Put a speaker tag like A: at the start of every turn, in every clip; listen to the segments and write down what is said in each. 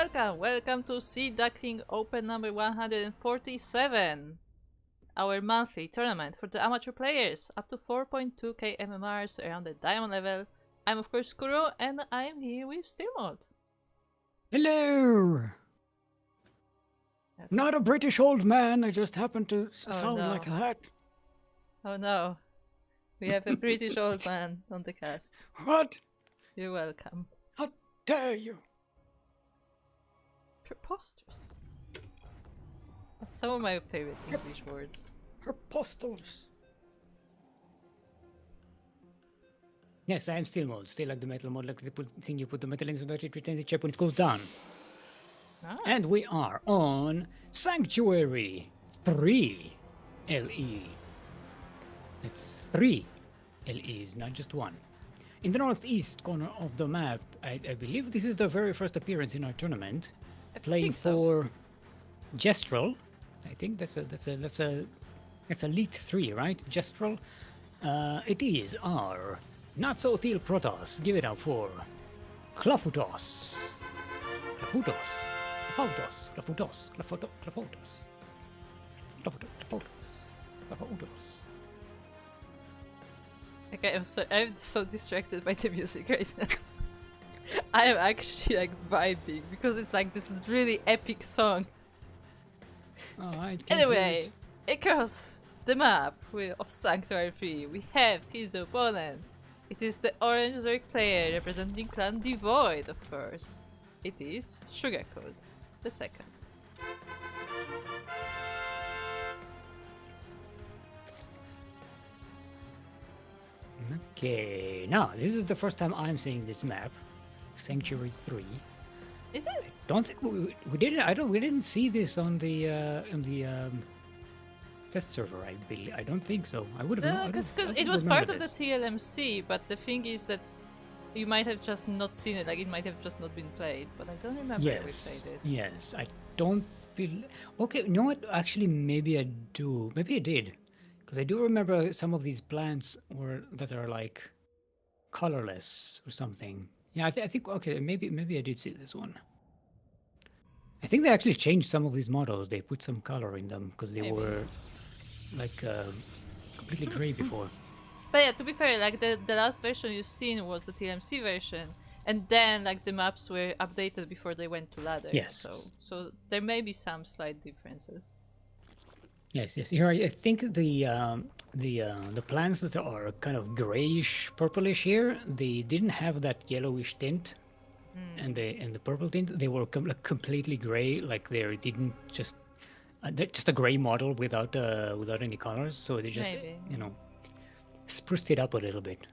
A: Welcome to Duckling Open number 147. Our monthly tournament for the amateur players, up to 4.2k MMRs around the diamond level. I'm of course Kuro, and I'm here with Steelmod.
B: Hello!
A: Yes.
B: Not a British old man, I just happen to sound
A: no.
B: like that.
A: Oh no. We have a British old man on the cast.
B: What?
A: You're welcome.
B: How dare you?
A: Preposterous. That's some of my favorite English words.
B: Preposterous. Yes, I am still mode. Still like the metal mode, like the thing you put the metal in so that it retains its shape when it goes down.
A: Ah.
B: And we are on Sanctuary 3 LE. That's 3 LEs, not just one. In the northeast corner of the map, I believe this is the very first appearance in our tournament. Playing for Gestrel. I think that's Elite 3, right? Gestrel. It is our not so teal Protoss. Give it up for Clafutos. Clafutos.
A: Okay, I'm so distracted by the music right now. I am actually like vibing because it's like this really epic song.
B: Oh,
A: Anyway, across the map of Sanctuary 3, we have his opponent. It is the orange Zerg player representing Clan Devoid, of course. It is Sugarcoat the second.
B: Okay, now this is the first time I'm seeing this map, Sanctuary 3.
A: Is it?
B: Don't think we didn't. We didn't see this on the test server. I believe. I don't think so. I would have.
A: No, because it was part of the TLMC, but the thing is that you might have just not seen it. Like it might have just not been played. But I don't remember if we played it.
B: Yes, I don't feel. Okay, you know what? Actually, maybe I do. Maybe I did, because I do remember some of these plants that are like colorless or something. Yeah, I think okay, maybe I did see this one. I think they actually changed some of these models. They put some color in them because they were like completely gray before.
A: But yeah, to be fair, like the last version you've seen was the TLMC version, and then like the maps were updated before they went to ladder.
B: Yes.
A: So there may be some slight differences.
B: Yes. Here I think the plants that are kind of grayish, purplish here, they didn't have that yellowish tint, and the purple tint. They were completely gray, like they're just a gray model without any colors. So they just spruced it up a little bit.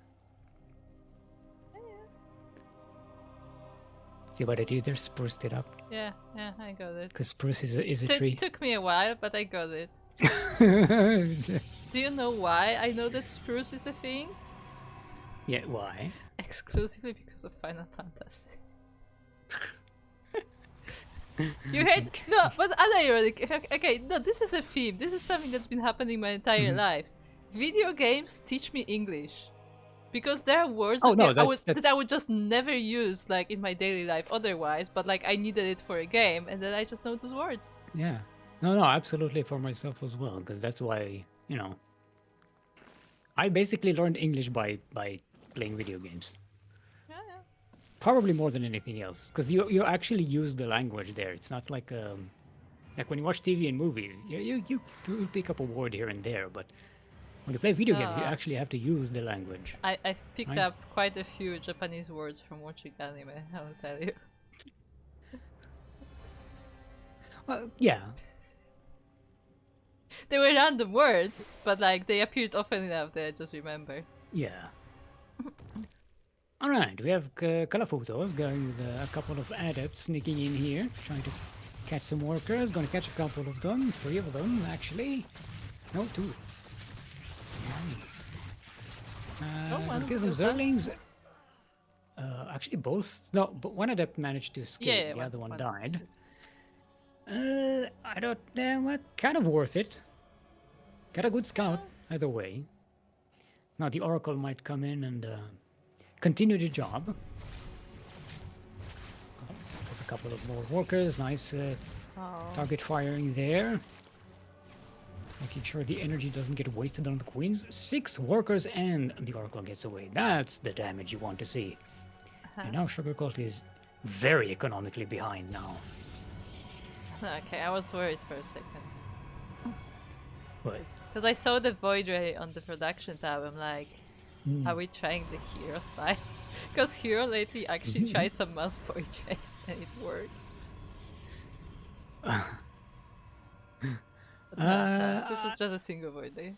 B: See what I did there? Spruced it up.
A: Yeah, I got it.
B: Because spruce is a tree.
A: It took me a while, but I got it. Do you know why I know that spruce is a thing?
B: Yeah, why?
A: Exclusively because of Final Fantasy. You heard? No, but unironic. Okay, no, this is a theme. This is something that's been happening my entire life. Video games teach me English. Because there are words that I would just never use like in my daily life otherwise, but like I needed it for a game, and then I just know those words.
B: Yeah. No, absolutely for myself as well, because that's why, I basically learned English by playing video games.
A: Yeah.
B: Probably more than anything else, because you actually use the language there. It's not like when you watch TV and movies, you pick up a word here and there, but when you play video games, you actually have to use the language.
A: I've picked up quite a few Japanese words from watching anime, I will tell you.
B: Well, yeah.
A: They were random words, but like they appeared often enough that I just remember.
B: Yeah. Alright, we have Kalafutos going with a couple of adepts sneaking in here, trying to catch some workers. Gonna catch a couple of them, 3 of them actually. No, 2. Kill some Zerglings. Actually both. No, but one adept managed to escape, the other one died. I don't know what, kind of worth it. Got a good scout, either way. Now the Oracle might come in and continue the job. couple of more workers. Nice target firing there. Making sure the energy doesn't get wasted on the queens. 6 workers and the Oracle gets away. That's the damage you want to see. And now Sugar Cult is very economically behind now.
A: Okay, I was worried for a second.
B: What?
A: Because I saw the Void Ray on the production tab. I'm like, are we trying the Hero style? Because Hero lately actually tried some mass Void Rays and it worked. This was just a single Void Ray.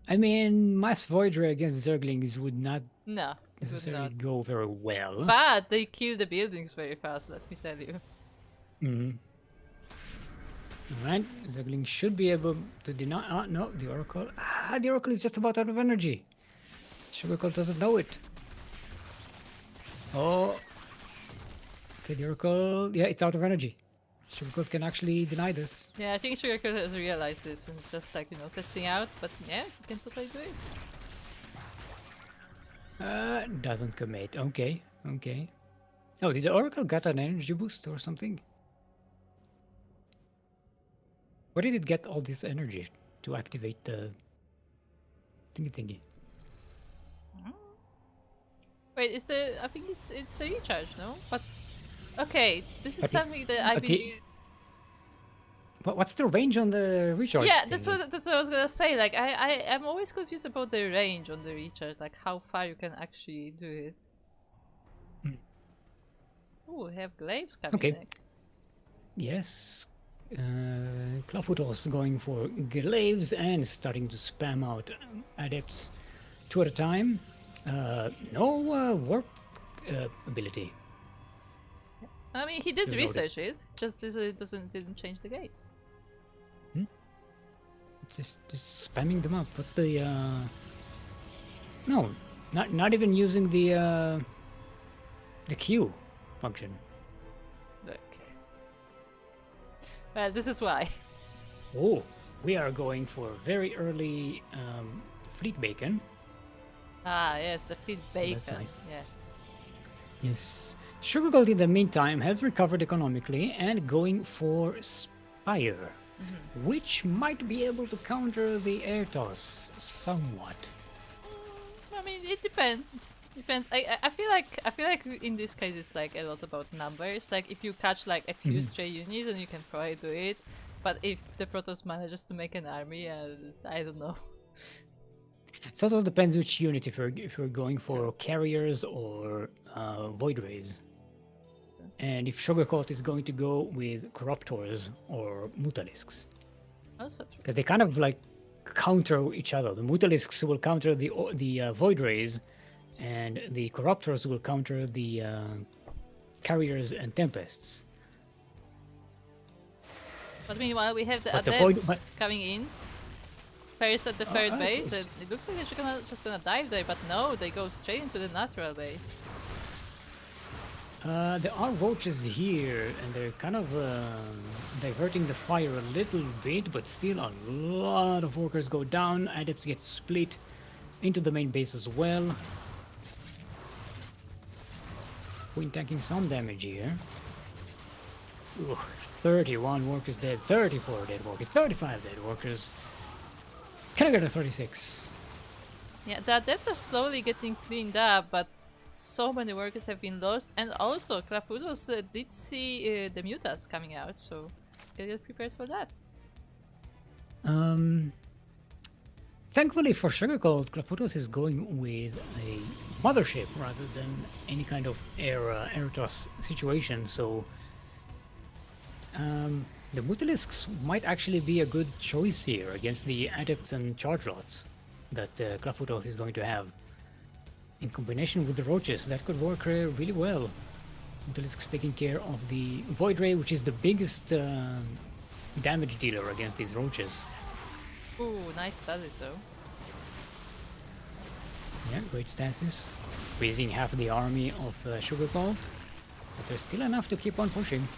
B: I mean, mass Void Ray against Zerglings would not necessarily
A: not
B: go very well.
A: But they kill the buildings very fast, let me tell you.
B: Alright, Zergling should be able to deny. No, the Oracle. The Oracle is just about out of energy. Sugar Cult doesn't know it. Oh. Okay, the Oracle. Yeah, it's out of energy. Sugar Cult can actually deny this.
A: Yeah, I think Sugar Cult has realized this and just like, testing out. But yeah, you can totally do it.
B: Doesn't commit. Okay, okay. Oh, did the Oracle get an energy boost or something? Where did it get all this energy to activate the thingy?
A: Wait, I think it's the recharge, no? But okay, this is something that I've been.
B: What's the range on the recharge?
A: Yeah, that's what I was gonna say. Like I'm always confused about the range on the recharge, like how far you can actually do it. Oh, we have glaives coming next.
B: Yes. Clawfootles going for glaives and starting to spam out adepts 2 at a time. No warp ability.
A: I mean, he did research it. Just didn't change the gates.
B: It's just spamming them up. What's the? No, not even using the Q function.
A: Look. Well, this is why.
B: Oh, we are going for very early fleet bacon.
A: Ah, yes, the fleet bacon.
B: That's nice.
A: Yes.
B: Yes. Sugar Gold in the meantime has recovered economically and going for Spire, which might be able to counter the air toss somewhat.
A: I mean, it depends. Depends. I feel like in this case it's like a lot about numbers. Like if you catch like a few stray units, then you can probably do it. But if the Protoss manages to make an army, I don't know.
B: It also depends which unit. If you're going for carriers or void rays, and if Sugar Cult is going to go with corruptors or mutalisks.
A: Also true.
B: Because they kind of like counter each other. The mutalisks will counter the void rays, and the corruptors will counter the carriers and tempests.
A: But meanwhile, we have the adepts coming in. First at the third base, and it looks like they're just gonna dive there, but no, they go straight into the natural base.
B: There are roaches here, and they're kind of diverting the fire a little bit, but still a lot of workers go down. Adepts get split into the main base as well. Queen tanking some damage here. Ooh, 31 workers dead, 34 dead workers, 35 dead workers. Can I get a 36?
A: Yeah, the adepts are slowly getting cleaned up, but so many workers have been lost, and also Clawfootles did see the mutas coming out, so get prepared for that.
B: Thankfully for Sugar Cult, Clawfootles is going with a mothership rather than any kind of air toss situation, so the Mutalisks might actually be a good choice here against the Adepts and Charge Lots that Clawfootles is going to have. In combination with the Roaches, that could work really well. Mutalisks taking care of the Void Ray, which is the biggest damage dealer against these Roaches.
A: Ooh, nice studies though.
B: Yeah, great stances. Freezing half the army of Sugar Cult, but there's still enough to keep on pushing.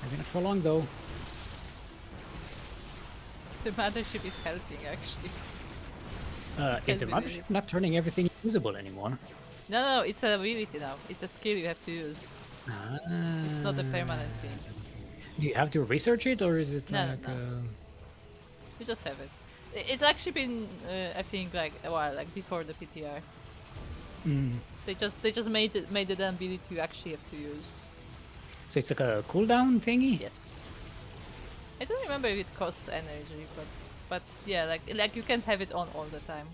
B: Maybe not for long though.
A: The mothership is helping actually.
B: Is the mothership not turning everything usable anymore?
A: No, it's an ability now. It's a skill you have to use. It's not a permanent thing.
B: Do you have to research it, or is it
A: No,
B: like...
A: no. You just have it. It's actually been, I think, like a while, like before the PTR. They just made it an ability you actually have to use.
B: So it's like a cooldown thingy?
A: Yes. I don't remember if it costs energy, but yeah, like you can have it on all the time.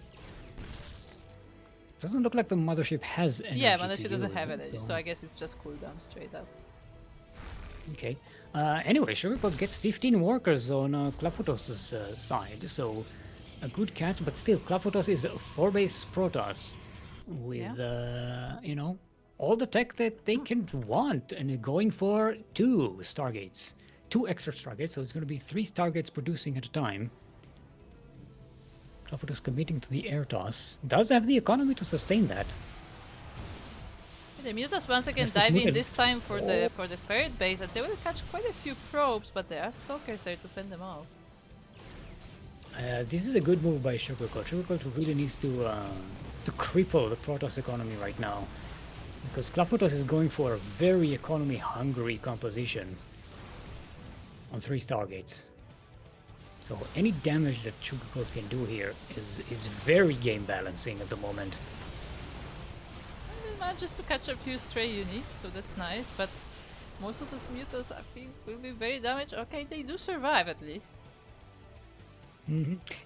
B: Doesn't look like the mothership has energy.
A: Yeah, mothership doesn't have energy, so I guess it's just cooldown straight up.
B: Okay. Anyway, Sugarcoat gets 15 workers on Clafoutos' side, so a good catch, but still, Clafoutos is a 4-base Protoss with, you know, all the tech that they can want, and going for 2 Stargates. 2 extra Stargates, so it's going to be 3 Stargates producing at a time. Clafoutos committing to the air toss. Does have the economy to sustain that.
A: The Mutas once again dive in this time for the third base, and they will catch quite a few probes, but there are stalkers there to fend them off.
B: This is a good move by Sugarcoat. Sugarcoat really needs to cripple the Protoss economy right now, because Clafoutos is going for a very economy-hungry composition on 3 Stargates. So any damage that Sugarcoat can do here is very game balancing at the moment.
A: He manages to catch a few stray units, so that's nice, but most of those Mutas I think will be very damaged. Okay, they do survive at least.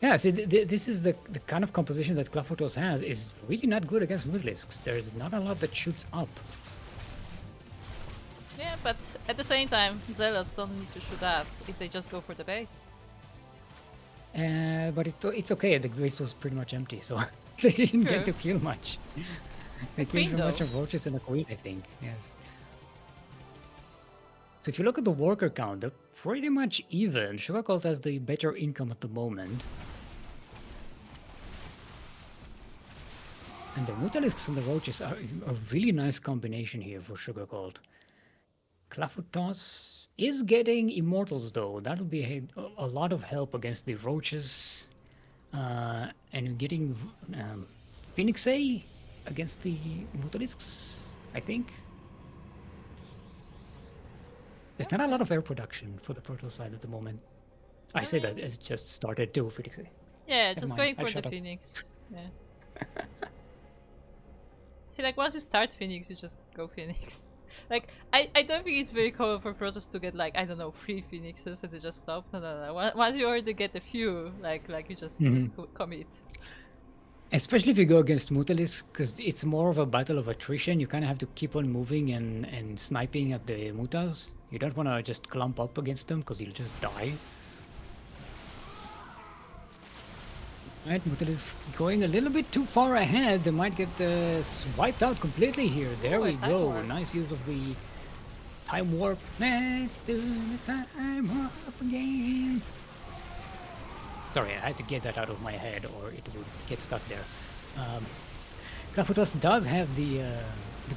B: Yeah, see, this is the kind of composition that Clafoutos has is really not good against Mutalisks. There's not a lot that shoots up.
A: Yeah, but at the same time, Zealots don't need to shoot up if they just go for the base.
B: But it's okay, the base was pretty much empty, so they didn't get to kill much. They killed a bunch of roaches and a queen, I think, yes. So if you look at the worker count, they're pretty much even. Sugarcoat has the better income at the moment. And the Mutalisks and the roaches are a really nice combination here for Sugarcoat. Clafoutos is getting immortals though. That'll be a lot of help against the roaches. And getting Phoenix A against the Mutalisks, I think. There's not a lot of air production for the Protoss side at the moment. I say that it's just started too, Phoenix A.
A: Yeah, just going for the Phoenix. Yeah. I feel like once you start Phoenix, you just go Phoenix. Like, I don't think it's very common for Protoss to get, like, I don't know, 3 Phoenixes and to just stop. No. Once you already get a few, like you just commit.
B: Especially if you go against Mutalisk, because it's more of a battle of attrition. You kind of have to keep on moving and sniping at the Mutas. You don't want to just clump up against them, because you'll just die. Right, Mutalisk going a little bit too far ahead. They might get wiped out completely here. There we go. Warp. Nice use of the time warp. Let's do the time warp again. Sorry, I had to get that out of my head or it would get stuck there. Clafoutos does have the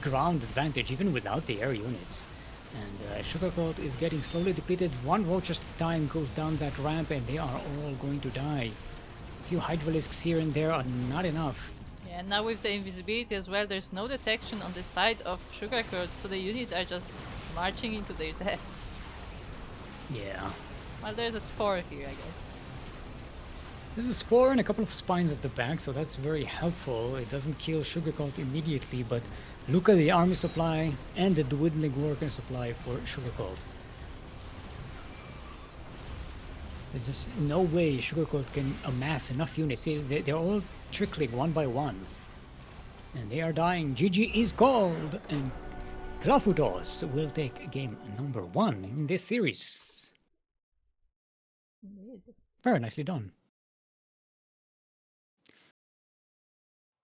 B: ground advantage even without the air units. And Sugarcoat is getting slowly depleted. 1 roach at a time goes down that ramp and they are all going to die. A few Hydralisks here and there are not enough.
A: Yeah, now with the invisibility as well, there's no detection on the side of Sugarcoat, so the units are just marching into their deaths.
B: Yeah.
A: Well, there's a spore here, I guess.
B: There's a spore and a couple of spines at the back, so that's very helpful. It doesn't kill Sugarcoat immediately, but look at the army supply and the dwindling worker supply for Sugarcoat. There's just no way Sugarcoat can amass enough units. See, they're all trickling one by one. And they are dying. GG is called, and Clafoutos will take game number 1 in this series. Very nicely done.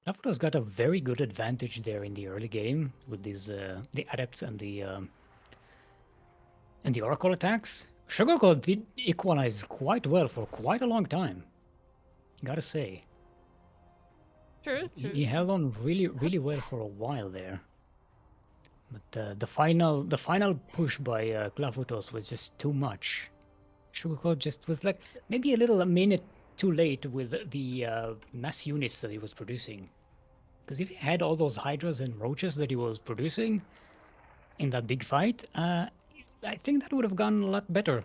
B: Clafoutos got a very good advantage there in the early game with these the adepts and the oracle attacks. Sugarcoat did equalize quite well for quite a long time, gotta say.
A: True.
B: He held on really well for a while there. But the final push by Clafoutos was just too much. Sugarcoat just was like maybe a minute too late with the mass units that he was producing. Because if he had all those hydras and roaches that he was producing in that big fight, I think that would have gone a lot better.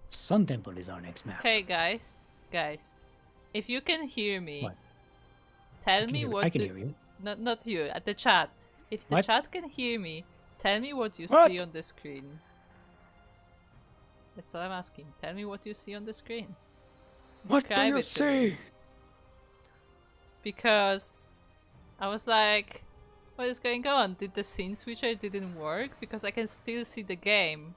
B: Sun Temple is our next map.
A: Okay, guys. If you can hear me,
B: what?
A: tell me what.
B: I can hear you.
A: Not you. At the chat. If the
B: What?
A: chat can hear me, tell me what you
B: What?
A: see on the screen. That's all I'm asking. Tell me what you see on the screen.
B: What do you
A: it to me.
B: see?
A: Because I was like, what is going on? Did the scene switcher didn't work? Because I can still see the game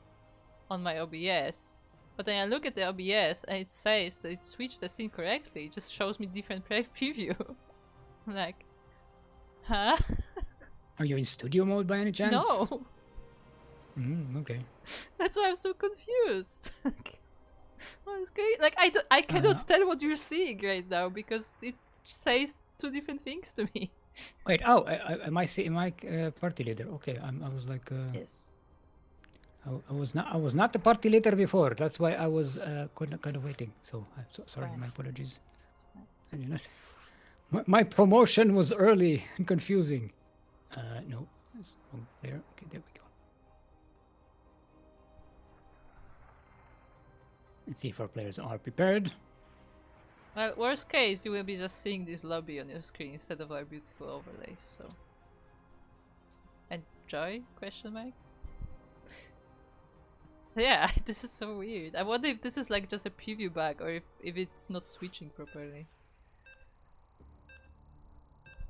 A: on my OBS. But then I look at the OBS and it says that it switched the scene correctly. It just shows me different preview. I'm like, huh?
B: Are you in studio mode by any chance?
A: No.
B: Okay.
A: That's why I'm so confused. What is going? Like I cannot tell what you're seeing right now because it says two different things to me.
B: Wait. Oh, am I party leader? Okay. I was like.
A: Yes.
B: I was not the party leader before. That's why I was kind of waiting. So I'm so sorry. My apologies. I did not. My promotion was early and confusing. No, that's wrong there. Okay, there we go. Let's see if our players are prepared.
A: Well, worst case, you will be just seeing this lobby on your screen instead of our beautiful overlays. So, enjoy? Question mark. Yeah, this is so weird. I wonder if this is like just a preview bug or if it's not switching properly.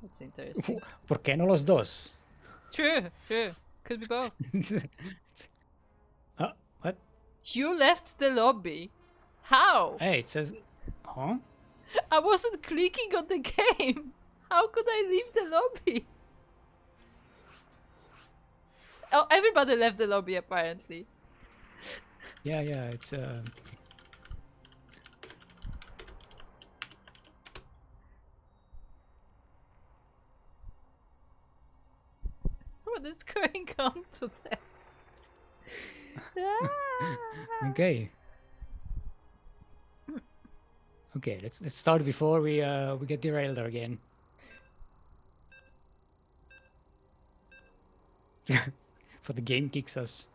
A: That's interesting.
B: ¿Por qué no los dos?
A: True. Could be both.
B: What?
A: You left the lobby. How?
B: Hey, it says, huh?
A: I wasn't clicking on the game. How could I leave the lobby? Oh, everybody left the lobby apparently.
B: Yeah, it's
A: What is going on today?
B: Okay. Okay, let's start before we get derailed again. For the game kicks us.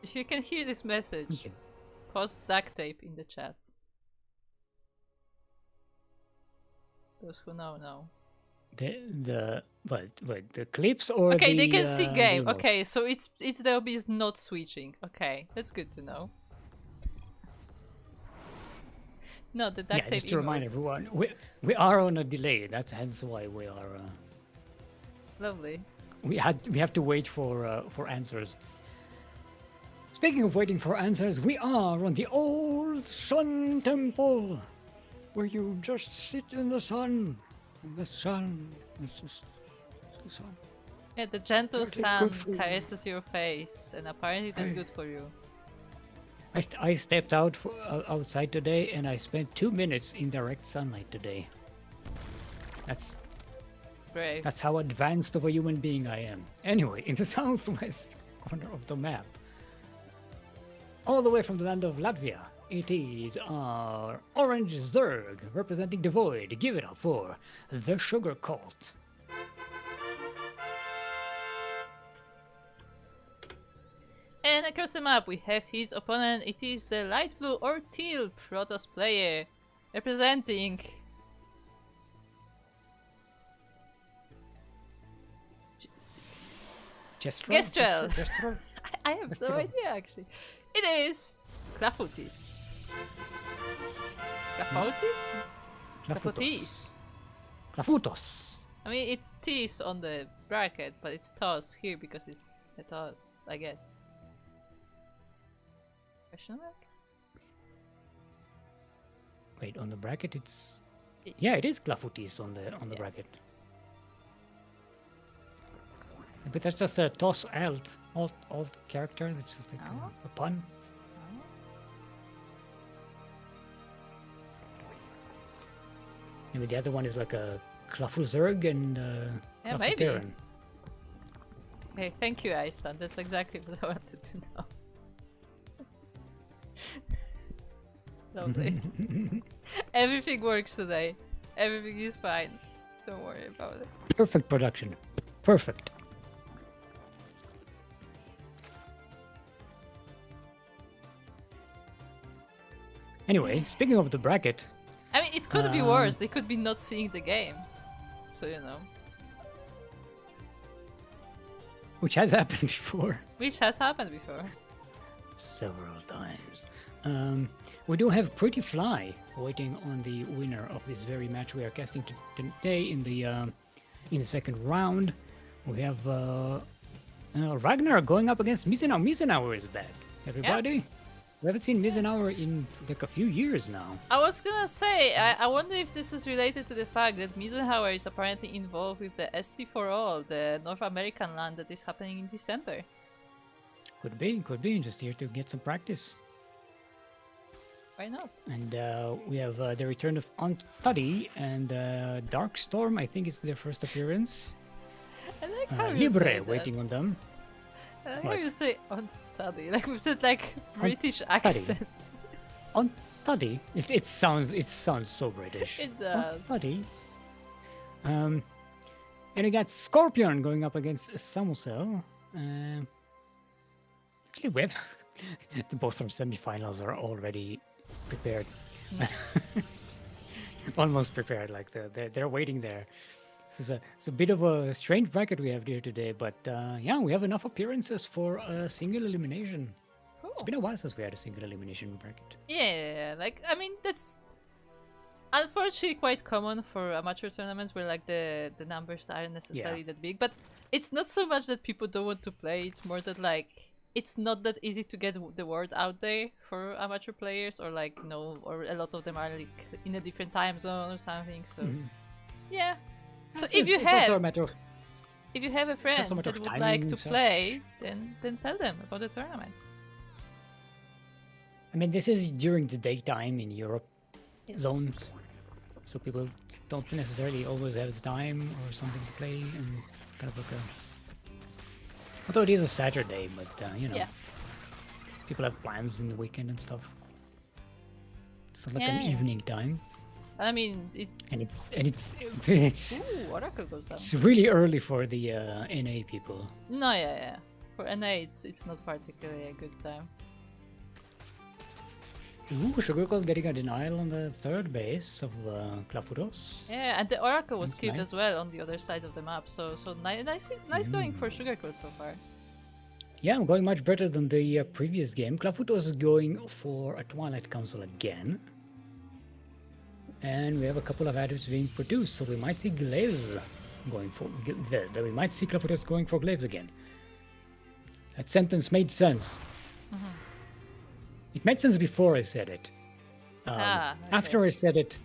A: If you can hear this message, post duct tape in the chat. Those who know.
B: The clips or
A: okay,
B: the,
A: they can see game.
B: remote?
A: Okay, so it's the OBS not switching. Okay, that's good to know. No, the duct tape.
B: Just to remind everyone, we are on a delay. That's hence why we are.
A: Lovely.
B: We have to wait for answers. Speaking of waiting for answers, we are on the old Sun Temple, where you just sit in the sun. The sun. It's just the sun.
A: Yeah, the gentle sun caresses your face, and apparently that's good for you.
B: I stepped outside today, and I spent 2 minutes in direct sunlight today. That's
A: brave.
B: That's how advanced of a human being I am. Anyway, in the southwest corner of the map, all the way from the land of Latvia, it is our orange Zerg representing the Void. Give it up for the Sugar Cult.
A: And across the map we have his opponent. It is the light blue or teal Protoss player representing Gestrel. I have no idea actually. It is Clafutis.
B: Clafutos.
A: I mean, it's T's on the bracket, but it's Tos here because it's a Tos, I guess. Question mark?
B: Wait, on the bracket it's... Yeah, it is Clafutis on the bracket. But that's just a Tos alt character. That's just like a pun. Maybe the other one is like a Klafuzerg and
A: yeah, maybe. Hey, thank you, Iceland. That's exactly what I wanted to know. Lovely. Everything works today. Everything is fine. Don't worry about it.
B: Perfect production. Perfect. Anyway, speaking of the bracket.
A: I mean, it could be worse. They could be not seeing the game. So, you know.
B: Which has happened before.
A: Which has happened before.
B: Several times. We do have Pretty Fly waiting on the winner of this very match we are casting today in the second round. We have Ragnar going up against Misenauer. Misenauer is back, everybody. Yep. We haven't seen Misenauer in like a few years now.
A: I was gonna say, I wonder if this is related to the fact that Misenauer is apparently involved with the SC for All, the North American land that is happening in December.
B: Could be. Just here to get some practice.
A: Why not?
B: And we have the return of Aunt Tuddy and Darkstorm. I think it's their first appearance.
A: I like how you
B: Libre
A: say
B: waiting on them.
A: I like how you say Aunt Tuddy, like with that like British accent.
B: Aunt Tuddy? It sounds so British.
A: It does.
B: Aunt Tuddy. And we got Scorpion going up against Samusel. Actually, we have both from semifinals are already prepared.
A: Nice.
B: Almost prepared, like they're waiting there. This is it's a bit of a strange bracket we have here today, but yeah, we have enough appearances for a single elimination. Cool. It's been a while since we had a single elimination bracket.
A: Yeah, like I mean that's unfortunately quite common for amateur tournaments where like the numbers aren't necessarily that big, but it's not so much that people don't want to play, it's more that like it's not that easy to get the word out there for amateur players, or like or a lot of them are like in a different time zone or something, so yeah. So if you have a friend that would like to play, then tell them about the tournament.
B: I mean, this is during the daytime in Europe zones, so people don't necessarily always have the time or something to play, and kind of like although it is a Saturday, but you know, people have plans in the weekend and stuff. It's not like an evening time.
A: I mean,
B: it's
A: Ooh, Oracle goes down.
B: It's really early for the NA people.
A: No, yeah. For NA, it's not particularly a good time.
B: Ooh, Sugarcoat getting a denial on the third base of Clafudos.
A: Yeah, and the Oracle was killed as well on the other side of the map. So nice going for Sugarcoat so far.
B: Yeah, I'm going much better than the previous game. Clafudos is going for a Twilight Council again. And we have a couple of adepts being produced, so we might see Glaives going for... We might see Clafudos going for Glaives again. That sentence made sense. It made sense before I said it. Okay. After I said it...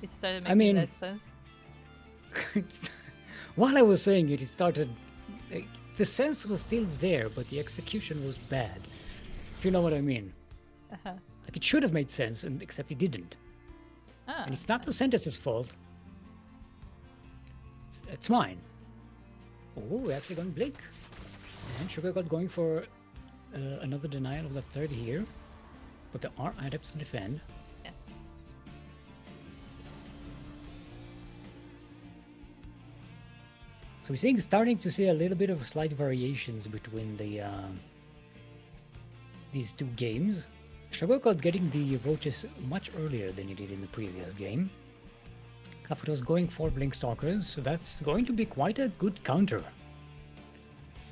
A: It started making less sense?
B: While I was saying it, it started... the sense was still there, but the execution was bad. If you know what I mean. Like, it should have made sense, except it didn't. And it's not the sentence's fault. It's mine. Oh, we're actually going Blink. And Sugarcoat going for another denial of the third here. But there are adepts to defend.
A: Yes.
B: So we're starting to see a little bit of slight variations between the these two games. Sugarcoat getting the roaches much earlier than he did in the previous game. Clafudos going for Blink Stalkers, so that's going to be quite a good counter,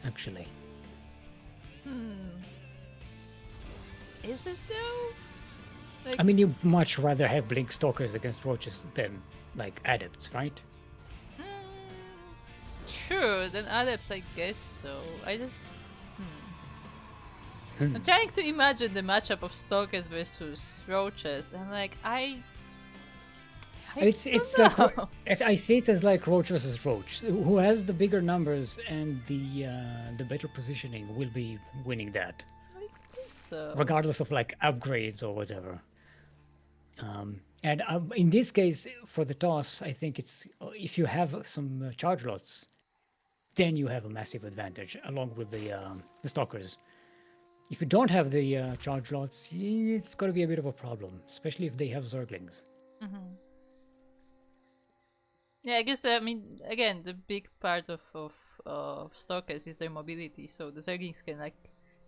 B: actually.
A: Is it though? Like...
B: I mean, you'd much rather have Blink Stalkers against roaches than, like, adepts, right?
A: Sure, then adepts, I guess so. I just... I'm trying to imagine the matchup of Stalkers versus Roaches, and like I see it as like Roach versus Roach. Who has the bigger numbers and the better positioning will be winning that. I guess so.
B: Regardless of like upgrades or whatever. And in this case, for the toss, I think it's if you have some charge lots, then you have a massive advantage along with the Stalkers. If you don't have the charge lots, it's going to be a bit of a problem, especially if they have Zerglings.
A: Yeah, I guess, I mean, again, the big part of Stalkers is their mobility, so the Zerglings can, like,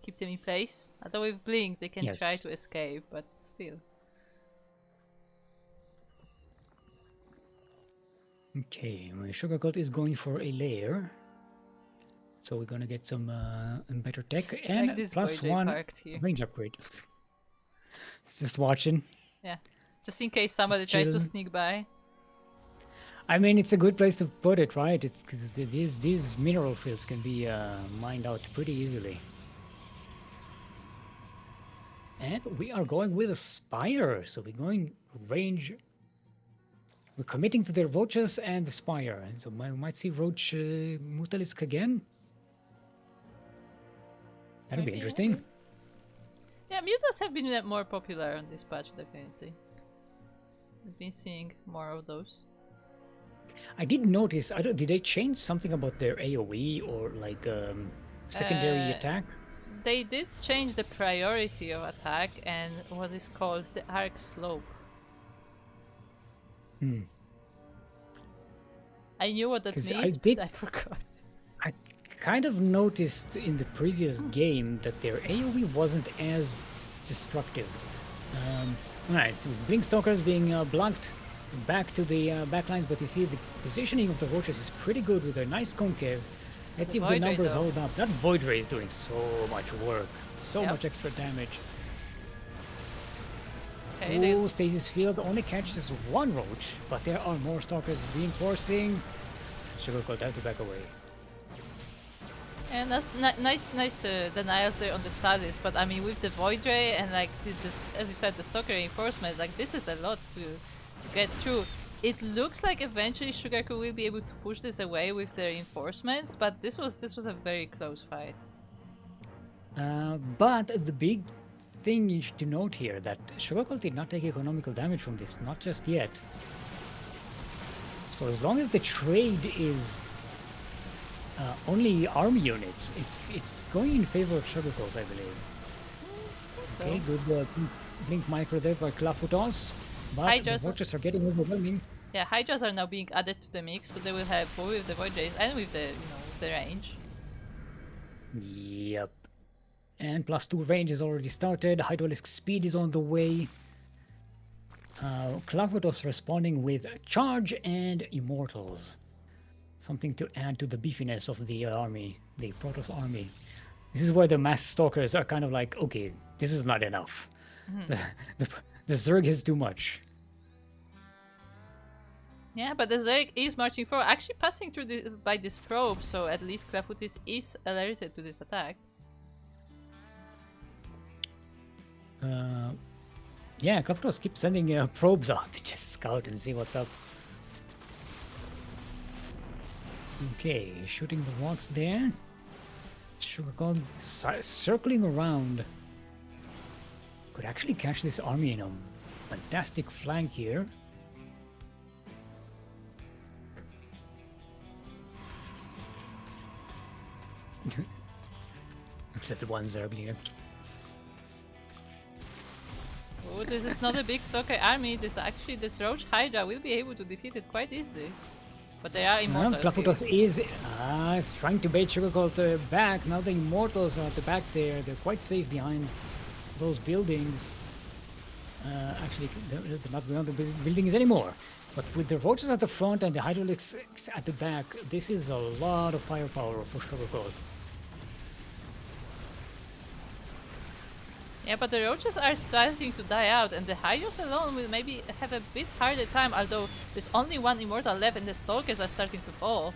A: keep them in place. Although with Blink, they can try to escape, but still.
B: Okay, my Sugar Cult is going for a lair. So we're gonna get some better tech and
A: like
B: +1 range upgrade. It's just watching.
A: Yeah, just in case somebody tries to sneak by.
B: I mean, it's a good place to put it, right? It's because these mineral fields can be mined out pretty easily. And we are going with a Spire, so we're going range. We're committing to their Roaches and the Spire, and so we might see Roach Mutalisk again. That'll be interesting.
A: Yeah, Mutas have been more popular on this patch, definitely. We've been seeing more of those.
B: I did notice, did they change something about their AoE or like secondary attack?
A: They did change the priority of attack and what is called the arc slope. I knew what that means, but I forgot.
B: I kind of noticed in the previous game that their AoE wasn't as destructive. Alright, Blink Stalkers being blocked back to the backlines, but you see the positioning of the Roaches is pretty good with a nice concave. Let's see if the numbers hold up. That Void Ray is doing so much work, so much extra damage. Okay, Stasis Field only catches one Roach, but there are more Stalkers reinforcing. Sugar Cult has to back away.
A: And that's nice denials there on the Stasis, but I mean with the Void Ray and like as you said, the Stalker reinforcements, like this is a lot to get through. It looks like eventually Sugarcool will be able to push this away with the reinforcements, but this was a very close fight.
B: But the big thing you should note here that Sugarcool did not take economical damage from this, not just yet. So as long as the trade is only army units, it's going in favor of Sugarcool, I believe. Okay, good Blink Micro there by Clafutos. But Hydras the Roaches are getting overwhelming.
A: Yeah, Hydras are now being added to the mix, so they will have both with the Void Rays and with the the range.
B: Yep. And +2 range is already started. Hydraulic speed is on the way. Clavutos responding with charge and immortals. Something to add to the beefiness of the army, the Protoss army. This is where the mass stalkers are kind of like, okay, this is not enough. The Zerg is too much.
A: Yeah, but the Zerg is marching forward, actually passing through by this probe, so at least Clafutis is alerted to this attack.
B: Yeah, Clafutis keeps sending probes out to just scout and see what's up. Okay, shooting the rocks there. Sugarcon circling around. Could actually catch this army in a fantastic flank here. That's one Zergling.
A: Oh, this is not a big Stalker army. This Roach Hydra will be able to defeat it quite easily. But they are immortals.
B: Clafutos is trying to bait Sugarcult back. Now the immortals are at the back there. They're quite safe behind those buildings. Actually, they're not beyond the buildings anymore. But with the Roaches at the front and the Hydraulics at the back, this is a lot of firepower for Sugarcult.
A: Yeah, but the Roaches are starting to die out, and the Hydras alone will maybe have a bit harder time, although there's only one Immortal left and the Stalkers are starting to fall.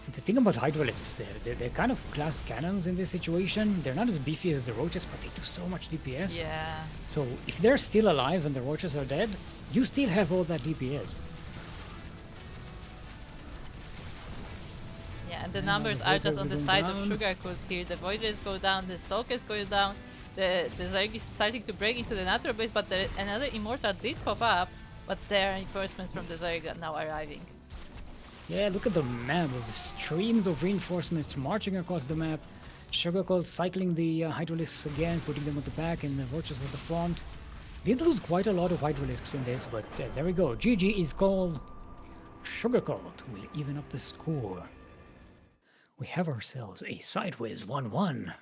B: See, the thing about Hydralisks, they're kind of class cannons in this situation. They're not as beefy as the Roaches, but they do so much DPS.
A: Yeah.
B: So if they're still alive and the Roaches are dead, you still have all that DPS.
A: Yeah, and the numbers are just on the side of Sugarcult here. The Void Rays go down, the Stalkers go down, the Zerg is starting to break into the natural base, but another Immortal did pop up, but there are reinforcements from the Zerg that now arriving.
B: Yeah, look at the map. There's streams of reinforcements marching across the map. Sugarcoat cycling the Hydralisks again, putting them at the back and the Vultures at the front. Did lose quite a lot of Hydralisks in this, but there we go. GG is called. Sugarcoat will even up the score. We have ourselves a sideways 1-1.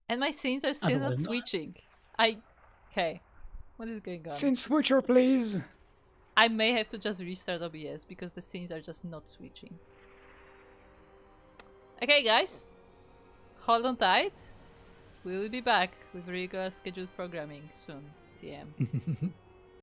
A: And my scenes are still not switching. Okay. What is going on?
B: Scene switcher, please.
A: I may have to just restart OBS because the scenes are just not switching. Okay, guys. Hold on tight. We'll be back with regular scheduled programming soon. TM.